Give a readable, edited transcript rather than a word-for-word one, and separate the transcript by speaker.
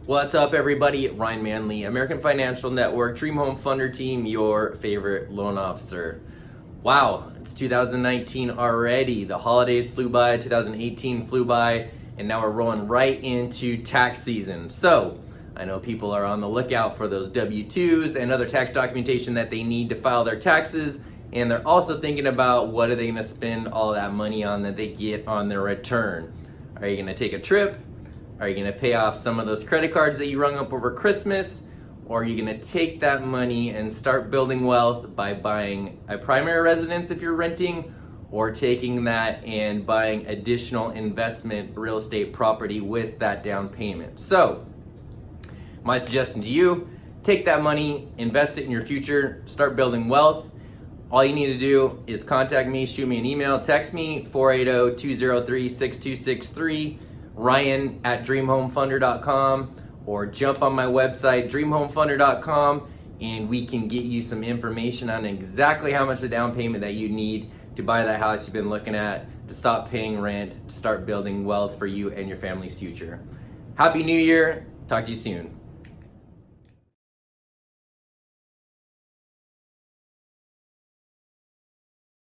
Speaker 1: What's up, everybody? Ryan Mandley, American Financial Network, Dream Home Funder Team, your favorite loan officer. Wow, it's 2019 already. The holidays flew by, 2018 flew by, and now we're rolling right into tax season. So, I know people are on the lookout for those W-2s and other tax documentation that they need to file their taxes, and they're also thinking about what are they going to spend all that money on that they get on their return. Are you going to take a trip? Are you going to pay off some of those credit cards that you rung up over Christmas? Or are you going to take that money and start building wealth by buying a primary residence if you're renting, or taking that and buying additional investment real estate property with that down payment? So, my suggestion to you, take that money, invest it in your future, start building wealth. All you need to do is contact me, shoot me an email, text me, 480-203-6263, Ryan@dreamhomefunder.com, or jump on my website, dreamhomefunder.com, and we can get you some information on exactly how much the down payment that you need to buy that house you've been looking at, to stop paying rent, to start building wealth for you and your family's future. Happy New Year. Talk to you soon.